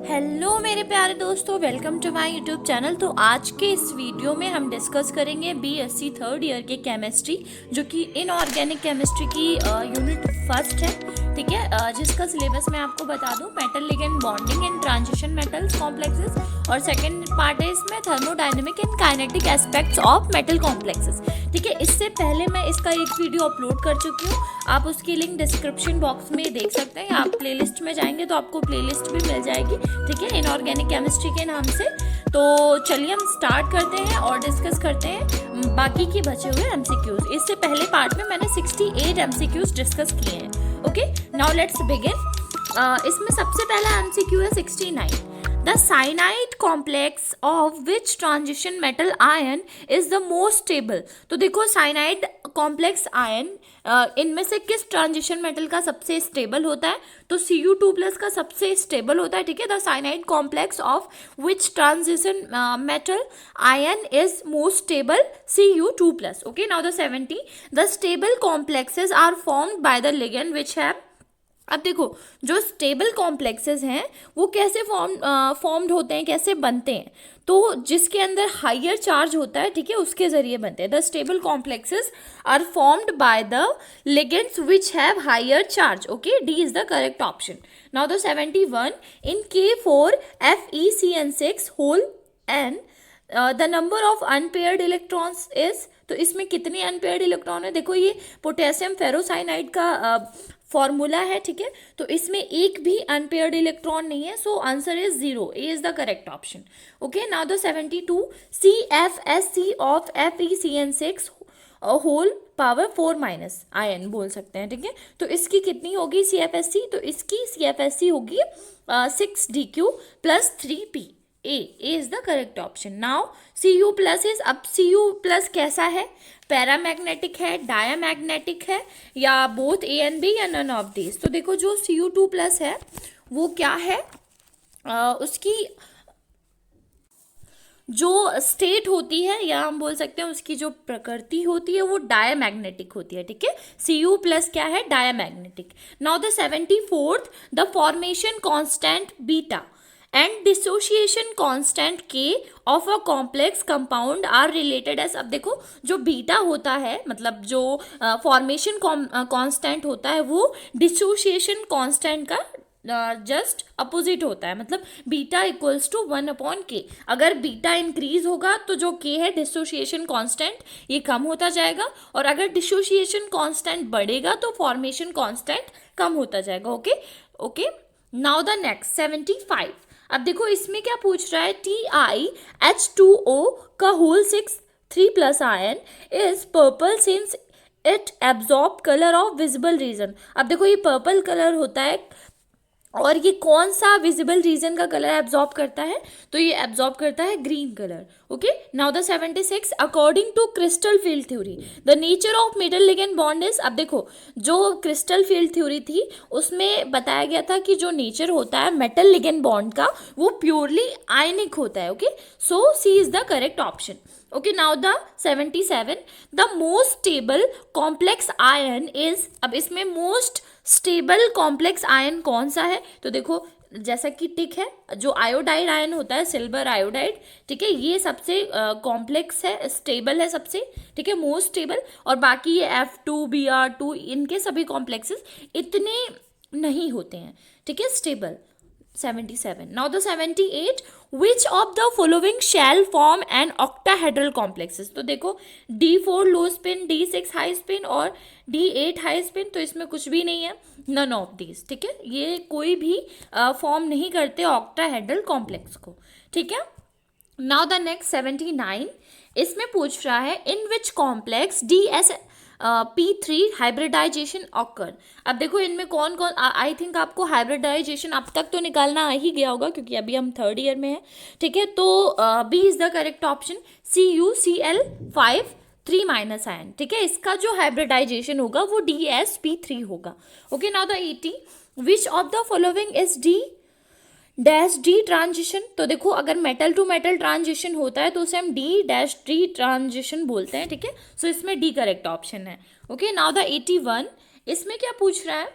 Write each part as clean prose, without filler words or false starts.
Hello मेरे प्यारे दोस्तों, welcome to my YouTube channel. तो आज के इस वीडियो में हम डिस्कस करेंगे बीएससी थर्ड ईयर के केमिस्ट्री, जो कि इनऑर्गेनिक केमिस्ट्री की यूनिट फर्स्ट है। ठीक है, जिसका सिलेबस मैं आपको बता दूं, metal ligand bonding in transition metals complexes, और सेकंड पार्ट है इसमें thermodynamic and kinetic aspects of metal complexes. ठीक है, इससे पहले मैं इसका एक वीडियो अपलोड कर चुकी हूँ, आप उसकी लिंक डिस्क्रिप्शन बॉक्स में देख सकते हैं। आप प्लेलिस्ट में जाएंगे तो आपको प्लेलिस्ट भी मिल जाएगी, ठीक है, इनऑर्गेनिक केमिस्ट्री के नाम से। तो चलिए हम स्टार्ट करते हैं और डिस्कस करते हैं बाकी के बचे हुए एमसीक्यूज। इससे पहले पार्ट में मैंने 68 एमसीक्यूज डिस्कस किए हैं। Okay, now let's begin. इसमें सबसे पहला एमसीक्यू है 69। The cyanide complex of which transition metal ion is the most stable? तो देखो, साइनाइड कॉम्प्लेक्स आयन इनमें से किस ट्रांजिशन मेटल का सबसे स्टेबल होता है? तो Cu2+ का सबसे स्टेबल होता है। ठीक है, the cyanide complex of which transition metal ion is most stable? Cu2+। Okay, now the 70, the stable complexes are formed by the ligand which have. अब देखो, जो स्टेबल कॉम्प्लेक्सेस हैं वो कैसे फॉर्म्ड होते हैं, कैसे बनते हैं? तो जिसके अंदर हायर चार्ज होता है, ठीक है, उसके जरिए बनते हैं। The stable complexes are formed by the ligands which have higher charge. Okay, D is the correct option. Now the 71, in K4FeCN6 whole n the number of unpaired electrons is. तो इसमें कितने अनपेयर्ड इलेक्ट्रॉन है? देखो, ये potassium ferrocyanide का formula है। ठीक है, तो इसमें एक भी अनपेयर्ड इलेक्ट्रॉन नहीं है, so answer is 0। A is the correct option. Okay, now the 72, CFSC of FeCN6 whole power 4- ion बोल सकते हैं। ठीक है, तो इसकी कितनी होगी CFSC? तो इसकी CFSC होगी 6DQ + 3P। A is the correct option. Now Cu+ is, अब Cu+ कैसा है? पैरामैग्नेटिक है, डायामैग्नेटिक है, या बोथ A and B, या नन ऑफ दीज? तो देखो, जो Cu2+ है वो क्या है? उसकी जो स्टेट होती है, या हम बोल सकते हैं उसकी जो प्रकृति होती है, वो डायामैग्नेटिक होती है। ठीक है, Cu+ क्या है? Diamagnetic. Now the 74th, the formation constant beta and dissociation constant K of a complex compound are related as. अब देखो, जो बीटा होता है, मतलब जो फॉर्मेशन कांस्टेंट होता है, वो डिसोसिएशन कांस्टेंट का जस्ट अपोजिट होता है। मतलब बीटा इक्वल्स टू 1/K। अगर बीटा इंक्रीज होगा तो जो K है, डिसोसिएशन कांस्टेंट, ये कम होता जाएगा, और अगर डिसोसिएशन कांस्टेंट बढ़ेगा तो फॉर्मेशन कांस्टेंट कम होता जाएगा। Okay okay, now the next 75। अब देखो, इसमें क्या पूछ रहा है? TiH2O का whole 6 3+ ion is purple since it absorb colour of visible region. अब देखो, ये पर्पल कलर होता है, और ये कौन सा विजिबल रीजन का कलर एब्जॉर्ब करता है? तो ये एब्जॉर्ब करता है green colour. Okay, now the 76, according to crystal field theory the nature of middle ligand bond is. अब देखो, जो क्रिस्टल फील्ड थ्योरी थी उसमें बताया गया था कि जो नेचर होता है मेटल लिगेंड बॉन्ड का, वो प्योरली आयनिक होता है। Okay, so C is the correct option. Okay, now the 77, the most stable complex ion is. अब इसमें मोस्ट स्टेबल कॉम्प्लेक्स आयन कौन सा है? तो देखो, जैसा कि टिक है, जो आयोडाइड आयन होता है, सिल्वर आयोडाइड, ठीक है, ये सबसे कॉम्प्लेक्स है, स्टेबल है सबसे। ठीक है, मोस्ट स्टेबल। और बाकी ये F2 Br2, इनके सभी कॉम्प्लेक्सेस इतने नहीं होते हैं, ठीक है, stable. 77। Now the 78, which of the following shall form an octahedral complexes? तो देखो, D4 लो स्पिन, D6 हाई स्पिन और D8 हाई स्पिन, तो इसमें कुछ भी नहीं है, नन ऑफ दीज। ठीक है, ये कोई भी फॉर्म नहीं करते ऑक्टाहेड्रल कॉम्प्लेक्स को। ठीक है, नाउ द नेक्स्ट 79, इसमें पूछ रहा है in which complex DS P3 hybridisation occur. अब देखो, इनमें कौन कौन, आई थिंक आपको हाइब्रिडाइजेशन अब तक तो निकालना आ ही गया होगा, क्योंकि अभी हम थर्ड ईयर में हैं। ठीक है, तो B is the correct option, CuCl5 3- ion. ठीक है, इसका जो हाइब्रिडाइजेशन होगा वो DsP3 होगा। Okay, now the 80, which of the following is D' transition. तो देखो, अगर मेटल टू मेटल ट्रांजिशन होता है तो उसे हम D' ट्रांजिशन बोलते हैं। ठीक है, सो इसमें D करेक्ट ऑप्शन है। ओके, नाउ द 81, इसमें क्या पूछ रहा है?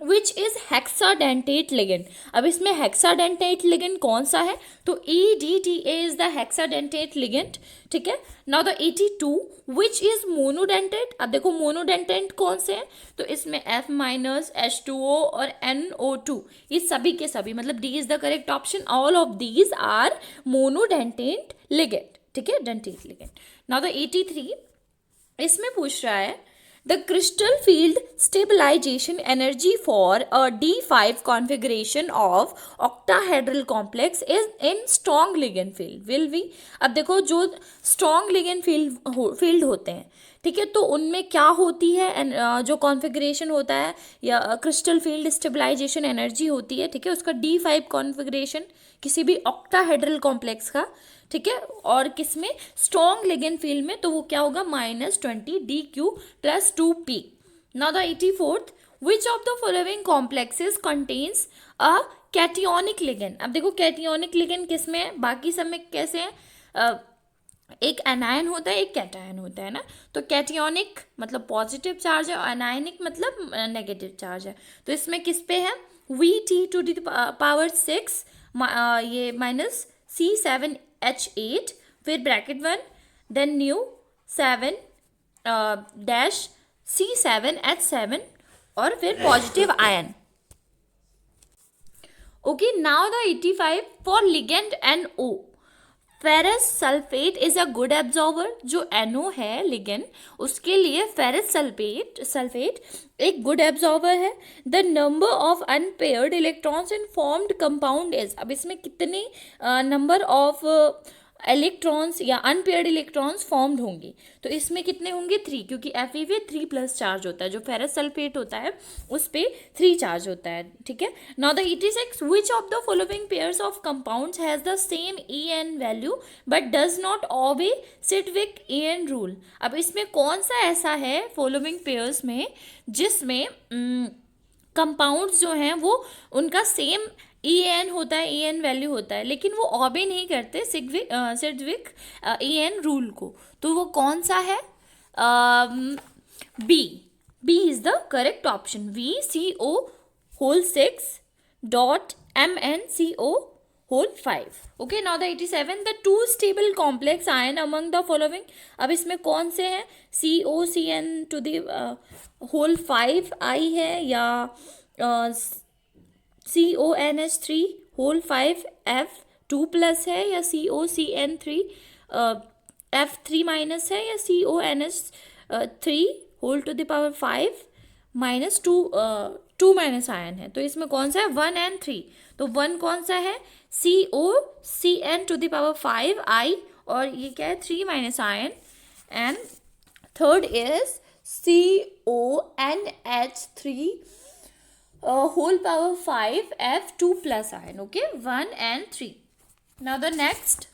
Which is hexadentate ligand. अब इसमें हेक्साडेंटेट लिगेंड कौन सा है, तो EDTA is the hexadentate ligand, ठीक है। Now the 82 which is monodentate. अब देखो मोनोडेंटेट कौन से हैं, तो इसमें F माइनस H2O और NO2 ये सभी के सभी, मतलब D is the correct option, all of these are monodentate ligand, ठीक है, डेंटेट लिगेंड। नाउ द 83 इसमें पूछ रहा है the crystal field stabilisation energy for a D5 configuration of octahedral complex is in strong ligand field will be. अब देखो जो strong ligand field होते हैं, ठीक है, तो उनमें क्या होती है, जो कॉन्फ़िगरेशन होता है या क्रिस्टल फील्ड स्टेबलाइजेशन एनर्जी होती है, ठीक है, उसका D5 कॉन्फ़िगरेशन किसी भी ऑक्टाहेड्रल कॉम्प्लेक्स का, ठीक है, और किसमें स्ट्रॉन्ग लिगेंड फील्ड में, तो वो क्या होगा -20DQ + 2P। Now the 84th which of the following complexes contains a cationic ligand. अब देखो कैटियोनिक लिगेंड किसमें है, बाकी सब में कैसे है, एक एनायन होता है एक कैटायन होता है ना, तो कैटियोनिक मतलब पॉजिटिव चार्ज है और एनायनिक मतलब नेगेटिव चार्ज है। तो इसमें किस पे है, Vt⁶ ये -C7H8 फिर bracket 1 then new 7 dash C7H7 और फिर positive ion. Okay, now the 85 for ligand NO। Ferrous sulphate is a good absorber. जो NO है लिगेंड, उसके लिए फेरस सल्फेट एक गुड एब्जॉर्बर है। The number of unpaired electrons in formed compound is. अब इसमें कितने नंबर ऑफ इलेक्ट्रॉन्स या अनपेयर्ड इलेक्ट्रॉन्स फॉर्म्ड होंगे, तो इसमें कितने होंगे 3, क्योंकि FeV 3+ चार्ज होता है, जो फेरस सल्फेट होता है उस पे 3 चार्ज होता है, ठीक है। Now the 86 which of the following pairs of compounds has the same En value but does not obey Sidgwick En rule. अब इसमें कौन सा ऐसा है फॉलोइंग पेयर्स में जिसमें कंपाउंड्स जो हैं वो उनका सेम En होता है, En वैल्यू होता है, लेकिन वो ऑबे नहीं करते सिटविक En रूल को, तो वो कौन सा है, B is the correct option, VCO6.MnCO5। Okay, now the 87 the 2 stable complex ion among the following. अब इसमें कौन से हैं, COCN⁵ है या CONH3⁵F2+ है या COCN3F3- है या CONH3⁵2 आयन है। तो इसमें कौन सा है, 1 और 3। तो 1 कौन सा है, COCN⁵I और ये क्या है 3- ion, and third is CONH3⁵F2+ ion, okay, 1 and 3. Now the next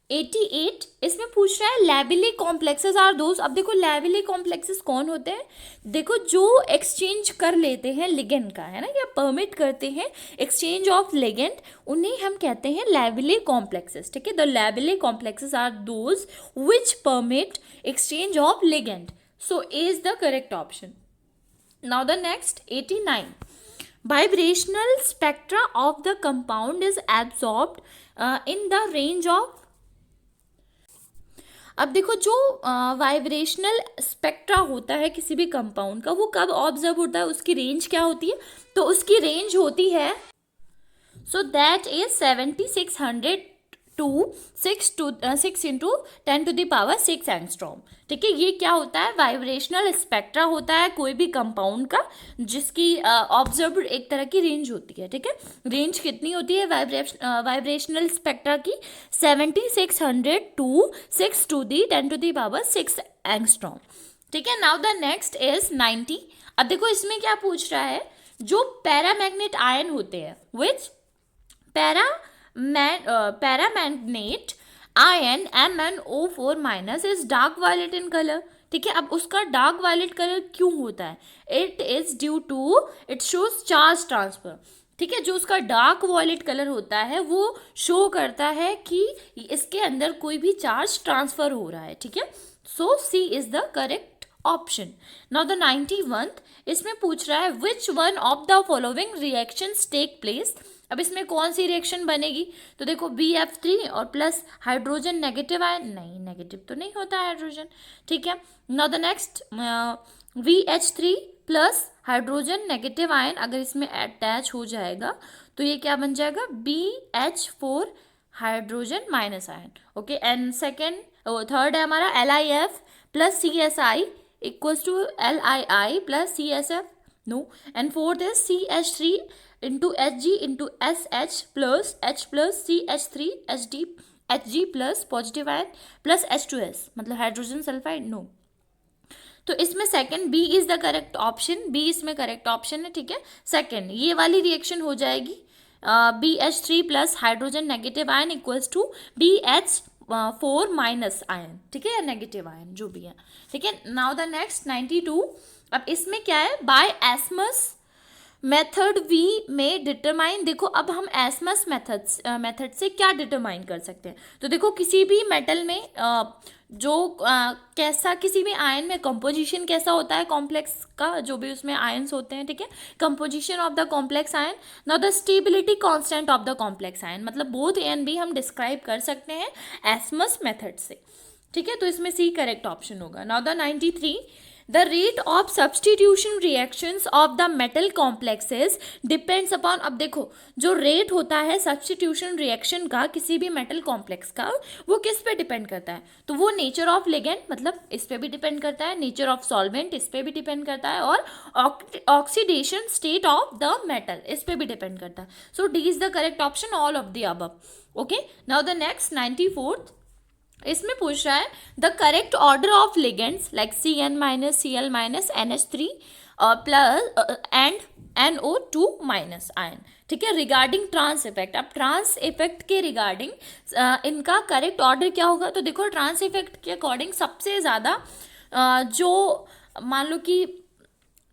88 इसमें पूछ रहा है लैबिली कॉम्प्लेक्सेस आर दोज। अब देखो लैबिली कॉम्प्लेक्सेस कौन होते हैं, देखो जो एक्सचेंज कर लेते हैं लिगेंड का, है ना, या परमिट करते हैं एक्सचेंज ऑफ लिगेंड, उन्हें हम कहते हैं लैबिली कॉम्प्लेक्सेस, ठीक है। The labile complexes are those which permit exchange of ligand, so A is the correct option. Now the next 89 vibrational spectra of the compound is absorbed in the range of। अब देखो जो vibrational spectra होता है किसी भी compound का, वो कब ऑब्जर्व होता है, उसकी रेंज क्या होती है, तो उसकी रेंज होती है, so that is 7600 to 6 × 10⁶ angstrom, ठीक है। ये क्या होता है, वाइब्रेशनल स्पेक्ट्रा होता है कोई भी कंपाउंड का जिसकी ऑब्जर्व्ड एक तरह की रेंज होती है, ठीक है। रेंज कितनी होती है वाइब्रेशनल स्पेक्ट्रा की, 7600 टू 6 × 10⁶ एंगस्ट्रॉम, ठीक है। Now the next is 90। अब देखो इसमें क्या पूछ रहा है, जो पैरामैग्नेट आयन होते हैं which paramagnet ion MnO4- is dark violet in colour, ठीक है। अब उसका डार्क वायलेट कलर क्यों होता है, it is due to it shows charge transfer, ठीक है। जो उसका डार्क वॉयलेट कलर होता है वो शो करता है कि इसके अंदर कोई भी चार्ज ट्रांसफर हो रहा है, ठीक है। So C is the correct option. Now the 91th, इसमें पूछ रहा है which one of the following reactions take place. अब इसमें कौन सी रिएक्शन बनेगी, तो देखो BF3 और प्लस हाइड्रोजन नेगेटिव आयन, नहीं नेगेटिव तो नहीं होता हाइड्रोजन, ठीक है। Now the next VH3 plus hydrogen negative ion अगर इसमें अटैच हो जाएगा तो ये क्या बन जाएगा, BH4 hydrogen minus ion, okay. And second third है हमारा LiF plus CSI equals to LiI plus CSF, no. And fourth है CH3 into Hg into SH plus H plus CH3 Hg plus positive ion plus H2S मतलब hydrogen sulphide, no. तो इसमें second B is the correct option, B इसमें correct option है, ठीक है। Second ये वाली रिएक्शन हो जाएगी BH3 plus hydrogen negative ion equals to BH4 minus ion, ठीक है, या नेगेटिव आयन जो भी है, ठीक है। नाउ द नेक्स्ट 92, अब इसमें क्या है, बाय एस्मस मेथड वी में डिटरमाइन, देखो अब हम एस्मस मेथड से क्या डिटरमाइन कर सकते हैं, तो देखो किसी भी मेटल में कैसा किसी भी आयन में कंपोजिशन कैसा होता है कॉम्प्लेक्स का, जो भी उसमें आयन्स होते हैं, ठीक है, composition of the complex ion. Now the stability constant of the complex ion, मतलब बोथ ए एंड बी हम डिस्क्राइब कर सकते हैं एस्मस मेथड से, ठीक है। तो इसमें सी करेक्ट ऑप्शन होगा। Now the 93, the rate of substitution reactions of the metal complexes depends upon, अब देखो जो रेट होता है सब्सटीट्यूशन रिएक्शन का किसी भी मेटल कॉम्प्लेक्स का, वो किस पे डिपेंड करता है, तो वो नेचर ऑफ लिगेंड मतलब इस पे भी डिपेंड करता है, नेचर ऑफ सॉल्वेंट इस पे भी डिपेंड करता है, और oxidation state of the metal इस पे भी डिपेंड करता है। So D is the correct option, all of the above, okay. Now the next 94th, इसमें पूछ रहा है the correct order of ligands like Cn minus Cl minus NH3 plus and NO2 minus ion, ठीक है, regarding trans effect. अब trans effect के regarding इनका correct order क्या होगा, तो देखो ट्रांस इफेक्ट के अकॉर्डिंग सबसे ज़्यादा जो मान लो कि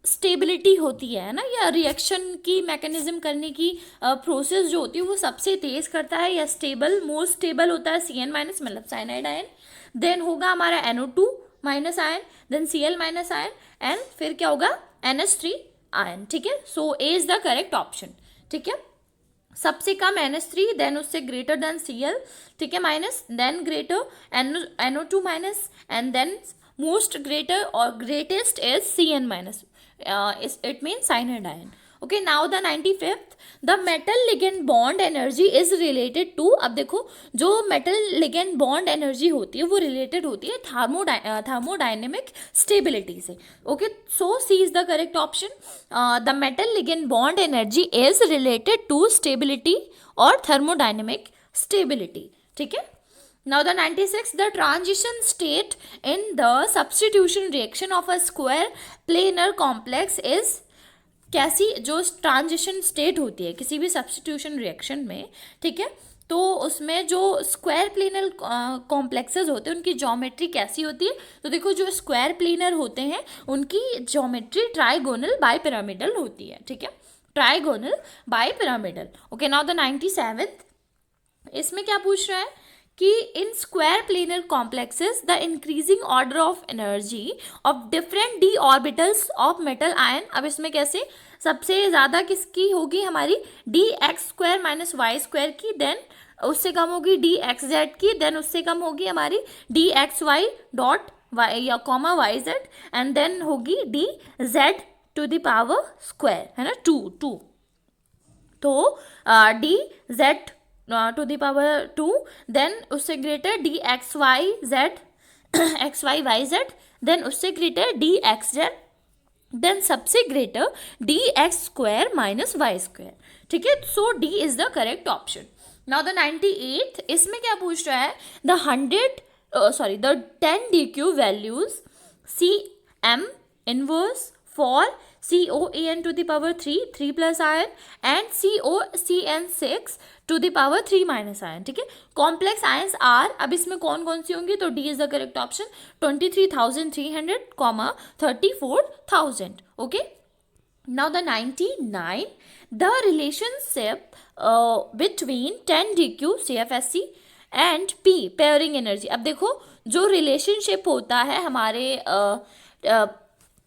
स्टेबिलिटी होती है ना, या रिएक्शन की मैकेनिज्म करने की प्रोसेस जो होती है वो सबसे तेज करता है या स्टेबल मोस्ट स्टेबल होता है Cn माइनस मतलब साइनाइड आयन, देन होगा हमारा NO2 minus ion, then Cl minus ion, and फिर क्या होगा NH3 आयन, ठीक है। So A is the correct option, ठीक है। सबसे कम NH3 देन उससे ग्रेटर देन Cl, ठीक है, minus than greater NO2 minus and then most greater और greatest is Cn minus, it means cyanide ion, okay। now the 95th, the metal ligand bond energy is related to, अब देखो जो metal ligand bond energy होती है वो related होती है thermodynamic stability से, okay। so C is the correct option, the metal ligand bond energy is related to stability और thermodynamic stability, ठीक है। Now the 96, the transition state in the substitution reaction of a square planar complex is, कैसी जो transition state होती है किसी भी substitution reaction में, ठीक है, तो उसमें जो स्क्वायर प्लेनर कॉम्प्लेक्सेस होते हैं उनकी ज्योमेट्री कैसी होती है, तो देखो जो स्क्वायर प्लेनर होते हैं उनकी ज्योमेट्री ट्राइगोनल बाइपिरामिडल होती है, ठीक है, trigonal bipyramidal, okay. Now the 97th, इसमें क्या पूछ रहा है कि in square planar complexes the increasing order of energy of different D orbitals of metal ion, अब इसमें कैसे सबसे ज़्यादा किसकी होगी हमारी dx² माइनस y² की, देन उससे कम होगी dxz की, देन उससे कम होगी हमारी dxy डॉट y या कॉमा yz, एंड देन होगी dz to the power square, है ना, 2 तो dz to the power 2, then उससे ग्रेटर dxyz xyz, देन उससे ग्रेटर dxz, देन सबसे ग्रेटर dx² माइनस y², ठीक है। So D is the correct option. Now the 98th, इसमें क्या पूछ रहा है the 10 dq values Cm inverse for COAn to the power 3 plus ion and COCN6 to the power 3 minus ion, ठीक है। Complex ions are, अब इसमें कौन कौन सी होंगी, तो D is the correct option, 23,300, 34,000, okay. Now the 99, the relationship between 10 DQ CFSC and P pairing energy, अब देखो जो रिलेशनशिप होता है हमारे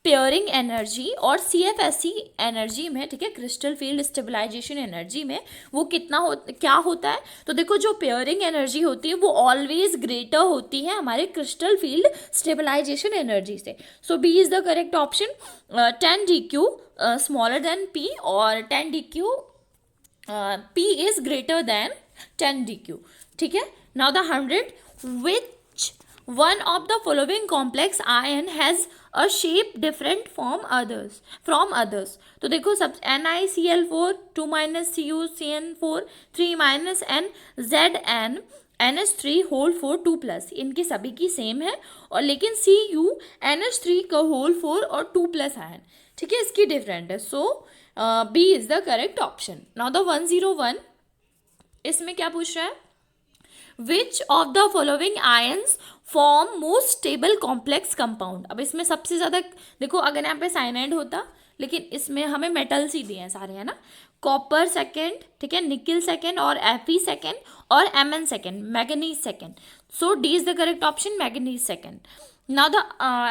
पेयरिंग एनर्जी और CFSE एनर्जी में, ठीक है, क्रिस्टल फील्ड स्टेबलाइजेशन एनर्जी में वो क्या होता है? तो देखो जो पेयरिंग एनर्जी होती है वो ऑलवेज ग्रेटर होती है हमारे क्रिस्टल फील्ड स्टेबलाइजेशन एनर्जी से. So B is the correct option. 10 DQ smaller than P और 10 DQ P is greater than 10 DQ. ठीक है. Now the 100, which one of the following complex ion has a shape different from others? तो देखो सब NiCl4 2 minus CuCN4 3 minus NZN NH3 whole 4 2 plus, इनकी सभी की same है और लेकिन CuNH3 का होल 4 और 2 प्लस आयन, ठीक है, इसकी डिफरेंट है. So B is the correct option. Now the 101, इसमें क्या पूछ रहा है? Which of the following ions form most stable complex compound. अब इसमें सबसे ज्यादा देखो, अगर यहाँ पे साइनाइड होता, लेकिन इसमें हमें मेटल्स ही दिए हैं सारे, है ना. कॉपर सेकेंड, ठीक है, निकिल सेकेंड और Fe सेकेंड और Mn second, manganese second. So D is the correct option, manganese second. Now the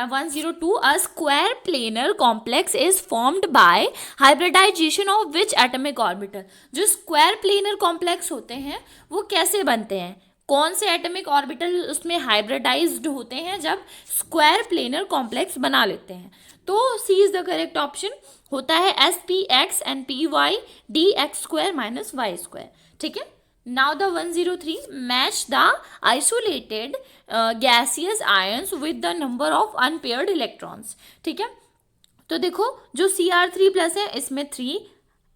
102, a square planar complex is formed by hybridization of which atomic orbital. जो square planar complex होते हैं वो कैसे बनते हैं? कौन से एटॉमिक ऑर्बिटल उसमें हाइब्रिडाइज्ड होते हैं जब स्क्वायर प्लेनर कॉम्प्लेक्स बना लेते हैं? तो सी इज द करेक्ट ऑप्शन, होता है SPX and PY DX² minus Y². ठीक है. Now the 103, match the isolated gaseous ions with the number of unpaired electrons. ठीक है. तो देखो जो Cr3 प्लस है इसमें 3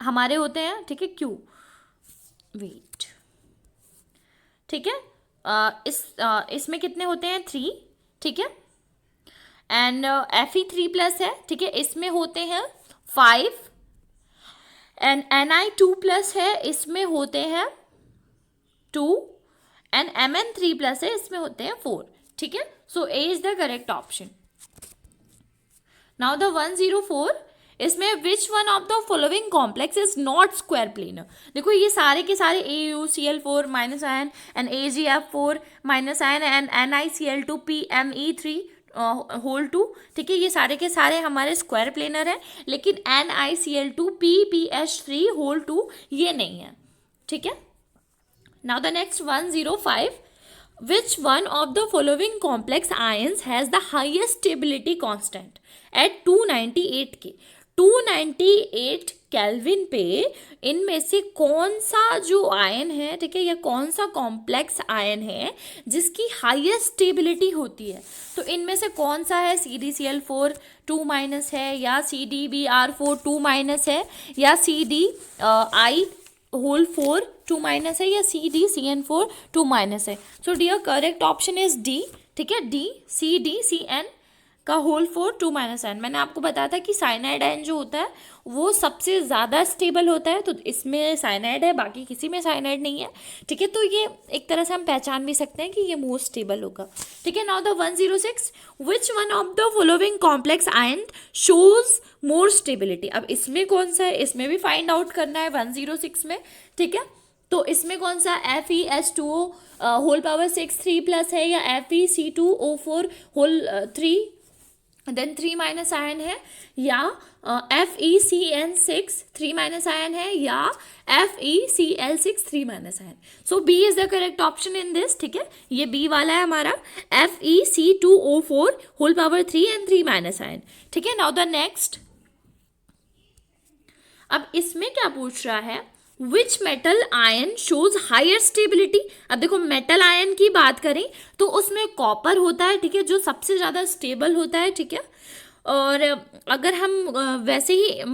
हमारे होते हैं, ठीक है, Q वेट, ठीक है, इसमें कितने होते हैं? 3, ठीक है, एंड Fe3 प्लस है, ठीक है, इसमें होते हैं 5 एंड Ni2 प्लस है, इसमें होते हैं 2 एंड Mn3 प्लस है, इसमें होते हैं 4. ठीक है. So A is the correct option. Now the 104, इसमें which one of the following complex is not square planar. देखो ये सारे के सारे AuCl4 minus ion and AgF4 minus ion and NiCl2 PMe3 whole 2, ठीक है, ये सारे के सारे हमारे स्क्वायर प्लेनर हैं, लेकिन NiCl2 PPH3 होल 2 ये नहीं है. ठीक है. Now the next 105, which one of the following complex ions has the highest stability constant at 298 K? 298 kelvin पे इनमें से कौन सा जो आयन है, ठीक है, या कौन सा कॉम्प्लेक्स आयन है जिसकी हाईएस्ट स्टेबिलिटी होती है? तो इनमें से कौन सा है? CdCl4 2 माइनस है, या CdBr4 2 माइनस है, या CdI होल 4 2 माइनस है, या CdCN4 2 माइनस है? So dear correct option is D. ठीक है, डी, CdCN का होल 4 2 माइनस आयन. मैंने आपको बताया था कि साइनाइड आयन जो होता है वो सबसे ज़्यादा स्टेबल होता है, तो इसमें साइनाइड है, बाकी किसी में साइनाइड नहीं है. ठीक है, तो ये एक तरह से हम पहचान भी सकते हैं कि ये मोस्ट स्टेबल होगा. ठीक है. Now the 106, which one of the following complex ion shows more stability. अब इसमें कौन सा है, इसमें भी फाइंड आउट करना है 106 में. ठीक है, तो इसमें कौन सा FeS2O होल पावर 6 3 प्लस है, या FeC2O4 whole 3 then 3 minus ion है, या FeCN6 3 माइनस आयन है, या FeCl6 3 minus ion. So B is the correct option in this. ठीक है, ये बी वाला है हमारा, FeC2O4 whole power 3 and 3 minus ion. ठीक है. नाउ द नेक्स्ट, अब इसमें क्या पूछ रहा है? Which metal ion shows higher stability. अब देखो मेटल आयन की बात करें तो उसमें कॉपर होता है, ठीक है, जो सबसे ज़्यादा स्टेबल होता है. ठीक है, और अगर हम वैसे ही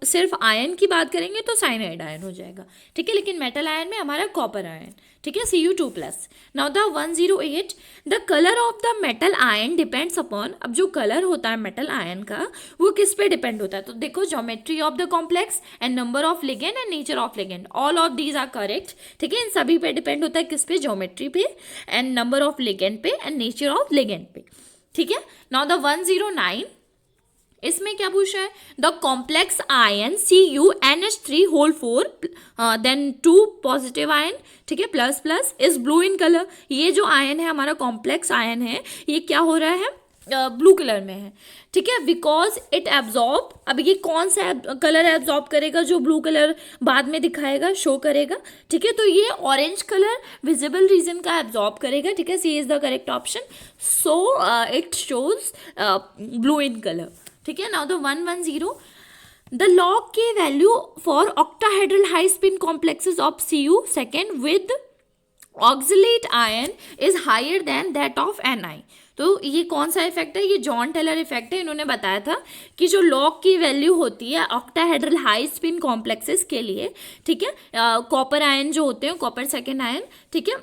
सिर्फ आयन की बात करेंगे तो साइनाइड आयन हो जाएगा. ठीक है, लेकिन मेटल आयन में हमारा कॉपर आयन. ठीक है, Cu2+. Now the 108, the colour of the metal ion depends upon. अब जो कलर होता है मेटल आयन का वो किस पे डिपेंड होता है? तो देखो geometry of the complex and number of ligand and nature of ligand, all of these are correct. ठीक है, इन सभी पे डिपेंड होता है, किस पे? ज्योमेट्री पे एंड नंबर ऑफ लिगेंड पे एंड नेचर ऑफ लिगेंड पे. ठीक है. नाउ द 109, इसमें क्या पूछा है? The complex ion CuNH3 whole 4 then 2 positive ion, ठीक है, plus plus is blue in colour. ये जो आयन है हमारा कॉम्प्लेक्स आयन है, ये क्या हो रहा है? ब्लू कलर में है, ठीक है, बिकॉज इट एब्जॉर्ब। अब ये कौन सा कलर एब्जॉर्ब करेगा जो ब्लू कलर बाद में दिखाएगा, शो करेगा, ठीक है, तो ये ऑरेंज कलर विजिबल रीजन का एब्जॉर्ब करेगा, ठीक है, C is the correct option, so it shows blue in colour, ठीक है। Now the 110, the log K value for octahedral high spin complexes of Cu second with oxalate ion is higher than that of Ni। तो ये कौन सा effect है, ये John Teller effect है। इन्होंने बताया था कि जो लॉग की वैल्यू होती है ऑक्टाहेड्रल हाई स्पिन कॉम्प्लेक्सेस के लिए, ठीक है, कॉपर आयन जो होते हैं, कॉपर सेकेंड आयन, ठीक है,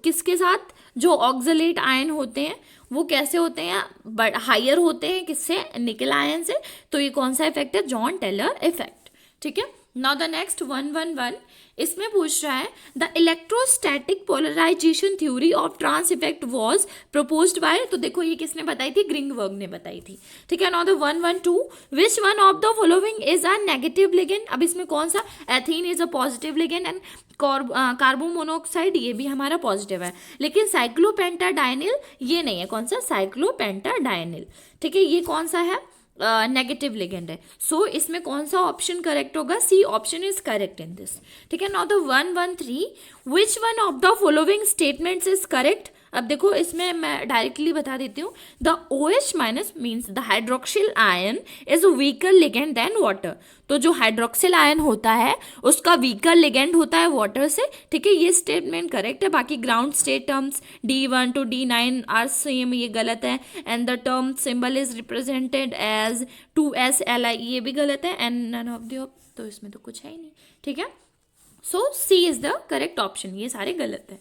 किसके साथ, जो ऑक्सिलेट आयन होते हैं वो कैसे होते हैं, बट हायर होते हैं किससे, निकल आयन से। तो ये कौन सा इफेक्ट है, जॉन टेलर इफेक्ट, ठीक है। नाउ द नेक्स्ट 111, इसमें पूछ रहा है the electrostatic polarisation theory of trans effect was proposed by, तो देखो ये किसने बताई थी, ग्रिंगबर्ग ने बताई थी, ठीक है। Now the 112, which one of the following is a negative ligand. अब इसमें कौन सा, ethene is a positive ligand and carbon monoxide ये भी हमारा पॉजिटिव है, लेकिन साइक्लोपेंटाडाइनिल ये नहीं है, कौन सा, साइक्लोपेंटाडाइनिल, ठीक है, ये कौन सा है, नेगेटिव लिगेंड है। सो इसमें कौन सा ऑप्शन करेक्ट होगा, C option is correct in this, ठीक है। Now the 113, which one of the following statements is correct. अब देखो इसमें मैं डायरेक्टली बता देती हूँ, the OH minus means the hydroxyl ion is weaker ligand than water. तो जो हाइड्रोक्सिल आयन होता है उसका वीकर लिगेंड होता है वाटर से, ठीक है, ये स्टेटमेंट करेक्ट है। बाकी ground state terms D1 to D9 are same, ये गलत है। And the term symbol is represented as 2SLI, ये भी गलत है। एंड नन ऑफ द, तो इसमें तो कुछ है ही नहीं, ठीक है। So C is the correct option, ये सारे गलत है,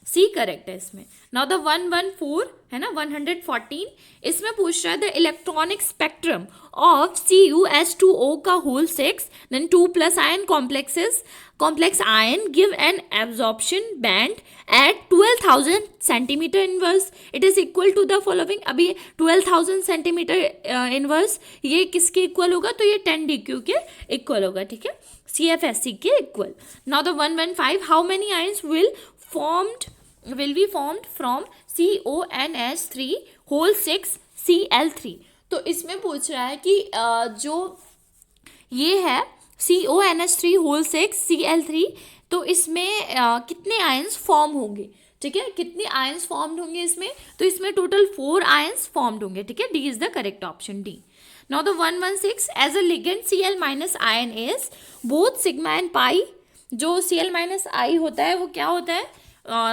सी करेक्ट है इसमें। नाउ द 114 है ना, 114, इसमें पूछ रहा है the electronic spectrum of CuH2O का whole 6 then 2+ ion complex ion give an absorption band at 12,000 centimetre inverse, it is equal to the following. अभी 12,000 सेंटीमीटर इनवर्स ये किसके इक्वल होगा, तो ये 10 DQ के इक्वल होगा, ठीक है, CFSC के equal. Now the 115, how many ions will be formed from CONH3 whole 6 Cl3। तो इसमें पूछ रहा है कि जो ये है CONH3 whole 6 Cl3, तो इसमें कितने आयंस फॉर्म होंगे, ठीक है, कितने आयंस फॉर्म्ड होंगे इसमें, तो इसमें टोटल 4 आयंस फॉर्म्ड होंगे, ठीक है, D is the correct option, D. Now the 116, as a ligand Cl- ion is both sigma and pi. जो Cl- होता है वो क्या होता है,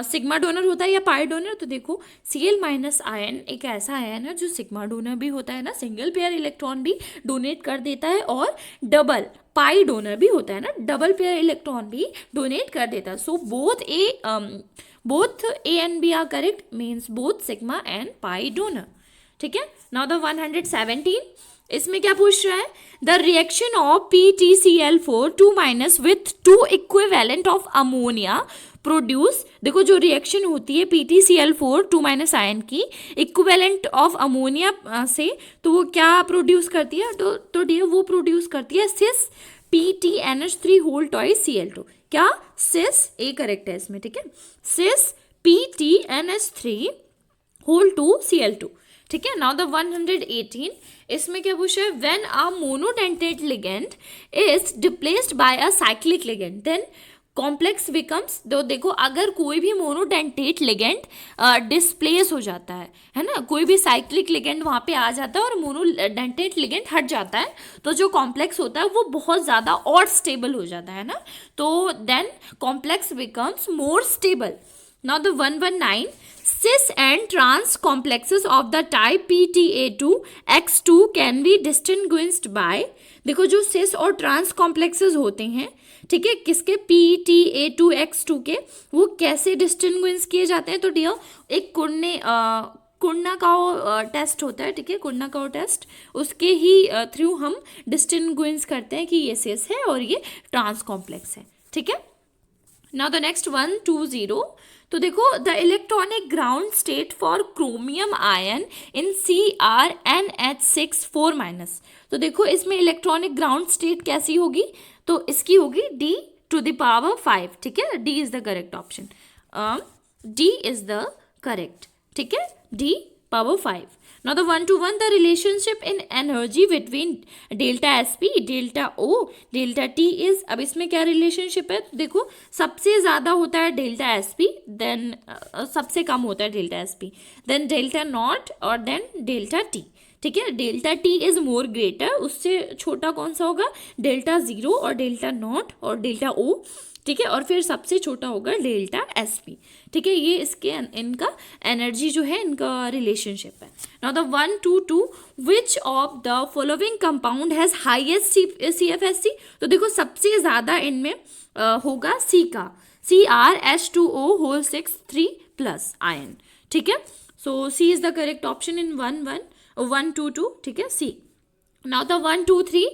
सिग्मा डोनर होता है या पाई डोनर। तो देखो Cl- आयन एक ऐसा आयन है जो सिग्मा डोनर भी होता है ना, सिंगल पेयर इलेक्ट्रॉन भी डोनेट कर देता है, और डबल पाई डोनर भी होता है ना, डबल पेयर इलेक्ट्रॉन भी डोनेट कर देता है। So both A and B are correct, means both sigma and pi donor, ठीक है। नाउ द 117, इसमें क्या पूछ रहा है, the reaction of PtCl4 2- with 2 equivalent of ammonia produce. देखो जो रिएक्शन होती है PtCl4 2- आयन की इक्विवेलेंट ऑफ अमोनिया से, तो वो क्या प्रोड्यूस करती है, तो डियर वो प्रोड्यूस करती है सिस PtNH3 होल टॉइस Cl2। क्या, सिस, ए करेक्ट है इसमें, ठीक है, सिस PtNH3 होल 2 Cl2, ठीक है। नाउ द 118, इसमें क्या पूछा है, when a monodentate ligand is displaced by a cyclic ligand then complex becomes. तो देखो अगर कोई भी मोनोडेंटेट लिगेंड डिस्प्लेस हो जाता है ना, कोई भी साइक्लिक लिगेंड वहाँ पे आ जाता है और मोनोडेंटेट लिगेंड हट जाता है, तो जो कॉम्प्लेक्स होता है वो बहुत ज़्यादा और स्टेबल हो जाता है ना, तो then complex becomes more stable. Now the 119, cis and trans complexes of the type PTA2X2 can be distinguished by। देखो जो cis और trans complexes होते हैं, ठीक है, किसके, PTA2X2 के, वो कैसे डिस्टिंग्विश किए जाते हैं, तो डियर एक कुर्नाकाओ टेस्ट होता है, ठीक है, कुर्नाकाओ टेस्ट, उसके ही थ्रू हम डिस्टिंग्विश करते हैं कि ये cis है और ये ट्रांस कॉम्प्लेक्स है, ठीक है। नाउ द नेक्स्ट 120, तो देखो the electronic ground state for chromium ion in CrNH6 4-। तो देखो इसमें इलेक्ट्रॉनिक ग्राउंड स्टेट कैसी होगी, तो इसकी होगी D⁵, ठीक है, D is the correct option, D is the correct, ठीक है, D power 5. Now the 1 to 1 the relationship in energy between delta sp delta o delta t is, अब इसमें क्या रिलेशनशिप है, देखो सबसे ज़्यादा होता है डेल्टा sp, देन सबसे कम होता है delta sp, then delta naught और देन डेल्टा t. ठीक है, delta T is more greater, उससे छोटा कौन सा होगा, डेल्टा जीरो और डेल्टा नॉट और डेल्टा ओ. ठीक है, और फिर सबसे छोटा होगा डेल्टा एस पी. ठीक है, ये इसके इनका एनर्जी जो है इनका रिलेशनशिप है. Now the 1 to 2 which of the following compound has highest C F S C. तो देखो सबसे ज़्यादा इनमें होगा सी का, CrH2O होल 6 3+ आयन. ठीक है, so C is the correct option in 1 to 2. ठीक है, C. Now the 1 to 3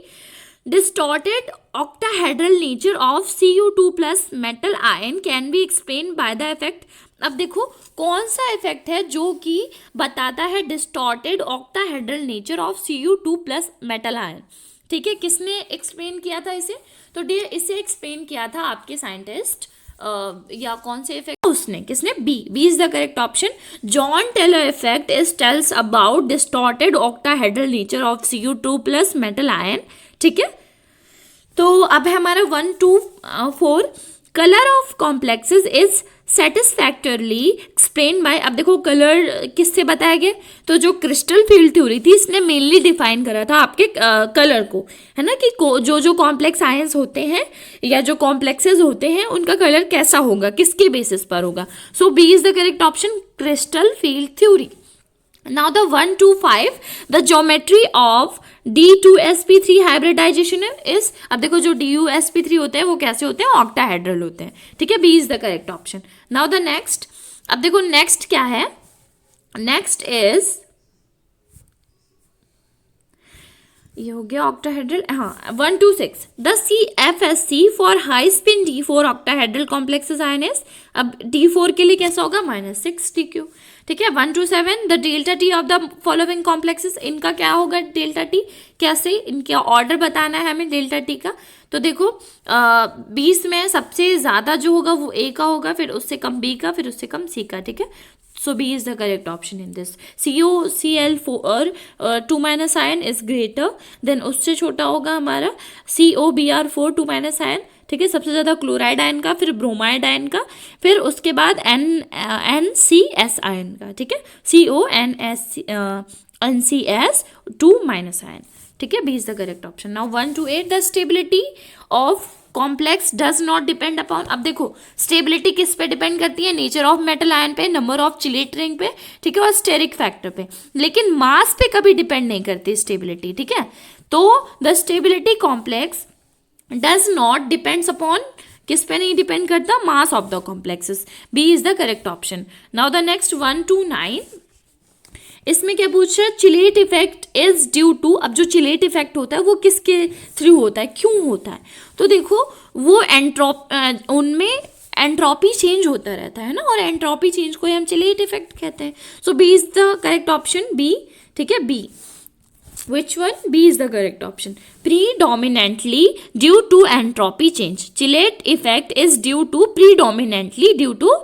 distorted octahedral nature of Cu2+ metal ion can be explained by the effect. अब देखो कौन सा इफेक्ट है जो कि बताता है distorted octahedral nature of Cu2+ metal ion. ठीक है, किसने एक्सप्लेन किया था इसे, तो डियर इसे एक्सप्लेन किया था आपके साइंटिस्ट या कौन से इफेक्ट उसने, किसने, B is the correct option. Jahn Teller effect is tells about distorted octahedral nature of Cu2+ metal ion. ठीक है, तो अब है हमारा 1 to 4 colour of complexes is satisfactorily explain by. अब देखो कलर किससे बताया गया, तो जो क्रिस्टल फील्ड थ्योरी थी इसने मेनली डिफाइन करा था आपके कलर को, है ना, कि जो कॉम्प्लेक्स आयंस होते हैं या जो कॉम्प्लेक्सेस होते हैं उनका कलर कैसा होगा, किसके बेसिस पर होगा. So B is the correct option, crystal field theory. Now the 1 to 5 the geometry of D2sp3 hybridization is, अब देखो जो DuSp3 होते हैं वो कैसे होते हैं, ऑक्टाहेड्रल होते हैं. ठीक है, B is the correct option. Now the next, अब देखो नेक्स्ट क्या है, नेक्स्ट इज ये हो गया ऑक्टाहेड्रल. हाँ, 1 to 6 the CFSC for high spin D4 octahedral complexes ion is. अब D4 के लिए कैसा होगा, -6dq. ठीक है, 1 to 7 the delta T of the following complexes, इनका क्या होगा डेल्टा टी, कैसे, इनका ऑर्डर बताना है हमें डेल्टा टी का. तो देखो 20 में सबसे ज़्यादा जो होगा वो ए का होगा, फिर उससे कम बी का, फिर उससे कम सी का. ठीक है, so B is the correct option in this. COCl4 2- ion is greater than, उससे छोटा होगा हमारा COBr4 2- आयन. ठीक है, सबसे ज़्यादा क्लोराइड आयन का, फिर ब्रोमाइड आयन का, फिर उसके बाद NCS आयन का. ठीक है, NCS 2- आयन. ठीक है, B is the correct option. Now 1 to 8 the stability of complex does not depend upon. अब देखो स्टेबिलिटी किस पे डिपेंड करती है, नेचर ऑफ मेटल आयन पे, नंबर ऑफ चिलेट रिंग पे, ठीक है, और स्टेरिक फैक्टर पे, लेकिन मास पे कभी डिपेंड नहीं करती स्टेबिलिटी. ठीक है, तो the stability complex does not depends upon, किस पे नहीं डिपेंड करता, mass of the complexes. B is the correct option. Now the next 1 to 9 इसमें क्या पूछ रहा है, chelate effect is due to. अब जो चिलेट इफेक्ट होता है वो किसके थ्रू होता है, क्यों होता है, तो देखो वो उनमें एंट्रोपी चेंज होता रहता है ना, और एंट्रोपी चेंज को हम चिलेट इफेक्ट कहते हैं. So B is the correct option, B. ठीक है, B. Which one? B is the correct option. Predominantly due to entropy change. Chilate effect is predominantly due to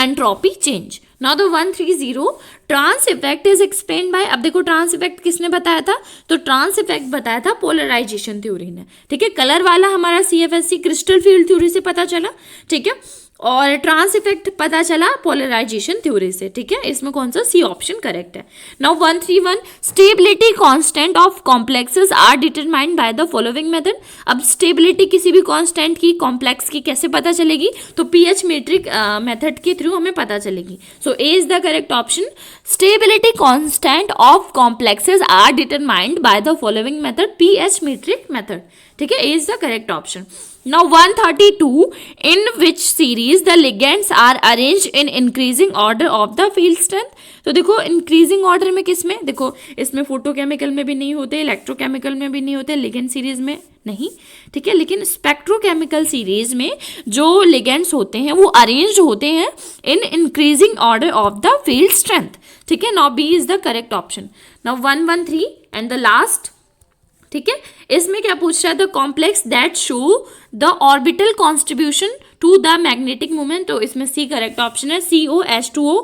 entropy change. Now the 130 trans effect is explain by. अब देखो trans effect किसने बताया था, तो trans effect बताया था polarisation theory ने. ठीक है, कलर वाला हमारा CFSC क्रिस्टल फील्ड थ्योरी से पता चला. ठीक है, और ट्रांस इफेक्ट पता चला पोलराइजेशन थ्योरी से. ठीक है, इसमें कौन सा, सी ऑप्शन करेक्ट है. Now 131 stability constant of complexes are determined by the following method. अब स्टेबिलिटी किसी भी कांस्टेंट की, कॉम्प्लेक्स की कैसे पता चलेगी, तो pH मीट्रिक मेथड के थ्रू हमें पता चलेगी. So A is the correct option. Stability constant of complexes are determined by the following method, pH metric method. ठीक है, A is the correct option. Now 132 in which series the ligands are arranged in increasing order of the field strength. तो देखो increasing order में किस में, देखो इसमें photochemical में भी नहीं होते, इलेक्ट्रोकेमिकल में भी नहीं होते, लिगेंड सीरीज में नहीं. ठीक है, लेकिन स्पेक्ट्रोकेमिकल सीरीज में जो लिगेंड्स होते हैं वो अरेंज्ड होते हैं in increasing order of the field strength. ठीक है, now B is the correct option. Now 113 and the last. ठीक है, इसमें क्या पूछ रहा है, the complex that show the orbital contribution to the magnetic moment. तो इसमें सी करेक्ट ऑप्शन है, COH2O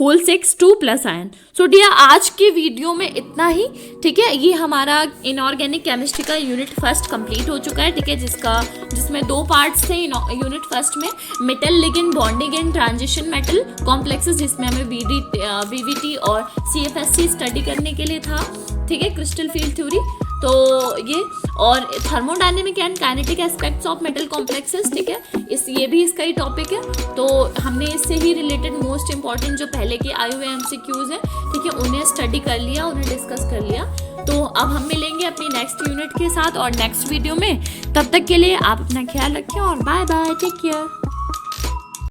whole 6 2 plus ion. So dear आज की वीडियो में इतना ही, ठीक है। ये हमारा इनऑर्गेनिक केमिस्ट्री का यूनिट फर्स्ट कंप्लीट हो चुका है, ठीक है, जिसमें 2 पार्ट्स थे यूनिट फर्स्ट में, metal ligand bonding and transition metal complexes, जिसमें हमें बीवीटी और सीएफएससी स्टडी करने के लिए था, ठीक है, क्रिस्टल फील्ड थ्योरी। तो ये और thermodynamic and kinetic aspects of metal complexes, ठीक है, ये भी इसका ही टॉपिक है। तो हमने इससे ही रिलेटेड मोस्ट इंपॉर्टेंट जो पहले के आए हुए एमसीक्यूज हैं, ठीक है, उन्हें स्टडी कर लिया, उन्हें डिस्कस कर लिया। तो अब हम मिलेंगे अपनी नेक्स्ट यूनिट के साथ और नेक्स्ट वीडियो में। तब तक के लिए आप अपना ख्याल रखें और बाय बाय, टेक केयर।